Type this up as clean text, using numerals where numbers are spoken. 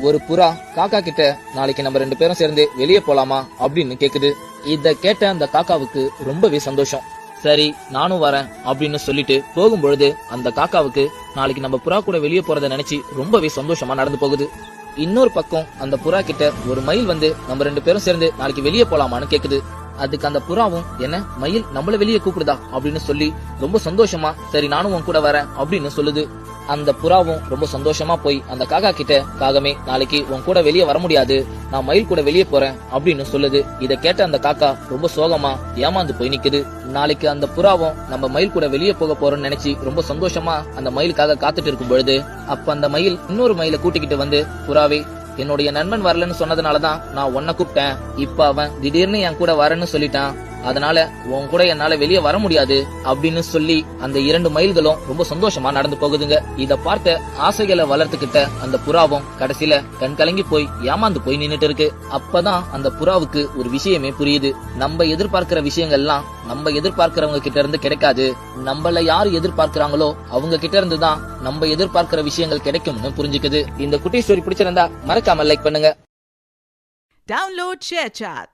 ஒரு புறா காக்கா கிட்ட நாளைக்கு நம்ம 2 பேரும் சேர்ந்து வெளியே போலாமா அப்படின்னு கேக்குது. இத கேட்ட அந்த காக்காவுக்கு ரொம்பவே சந்தோஷம். சரி நானும் வரேன் அப்படின்னு சொல்லிட்டு போகும்பொழுது அந்த காக்காவுக்கு நாளைக்கு நம்ம புறா கூட வெளியே போறத நினைச்சு ரொம்பவே சந்தோஷமா நடந்து போகுது. இன்னொரு பக்கம் அந்த புறா கிட்ட ஒரு மயில் வந்து நம்ம 2 பேரும் சேர்ந்து நாளைக்கு வெளியே போலாமான்னு கேக்குது. அதுக்கு அந்த புறாவும் என்ன மயில் நம்மள வெளியே கூப்பிடுதா அப்படின்னு சொல்லி ரொம்ப சந்தோஷமா சரி நானும் உன் கூட வரேன் அப்படின்னு சொல்லுது. அந்த புறாவும் ரொம்ப சந்தோஷமா போய் அந்த காக்கா கிட்ட காகமே நாளைக்கு உன் கூட வெளியே வர முடியாது, நான் மயில் கூட வெளியே போறேன் அப்படின்னு சொல்லுது. இத கேட்ட அந்த காக்கா ரொம்ப சோகமா ஏமாந்து போய் நிக்குது. நாளைக்கு அந்த புறாவும் நம்ம மயில் கூட வெளியே போக போறோம்னு நினைச்சு ரொம்ப சந்தோஷமா அந்த மயிலுக்காக காத்துட்டு இருக்கும் பொழுது அப்ப அந்த மயில் இன்னொரு மயிலை கூட்டிக்கிட்டு வந்து, புறாவே என்னுடைய நண்பன் வரலன்னு சொன்னதுனாலதான் நான் உன்னை கூப்பிட்டேன். இப்ப அவன் திடீர்னு என் கூட வரேன்னு சொல்லிட்டான், அதனால உன் கூட என்னால வெளியே வர முடியாது அப்படின்னு சொல்லி அந்த 2 மயில்களும் ரொம்ப சந்தோஷமா நடந்து போகுதுங்க. இத பார்த்த ஆசைகளை வளர்த்துக்கிட்ட அந்த புறாவும் கடைசியில கண் கலங்கி போய் ஏமாந்து போய் நின்னுட்டு இருக்கு. அப்பதான் அந்த புறாவுக்கு ஒரு விஷயமே புரியுது. நம்ம எதிர்பார்க்கிற விஷயங்கள்லாம் நம்ம எதிர்பார்க்கிறவங்க கிட்ட இருந்து கிடைக்காது, நம்மள யாரு எதிர்பார்க்கிறாங்களோ அவங்க கிட்ட இருந்து தான் நம்ம எதிர்பார்க்கிற விஷயங்கள் கிடைக்கும்னு புரிஞ்சுக்குது. இந்த குட்டி ஸ்டோரி பிடிச்சிருந்தா மறக்காம லைக் பண்ணுங்க. Download ShareChat.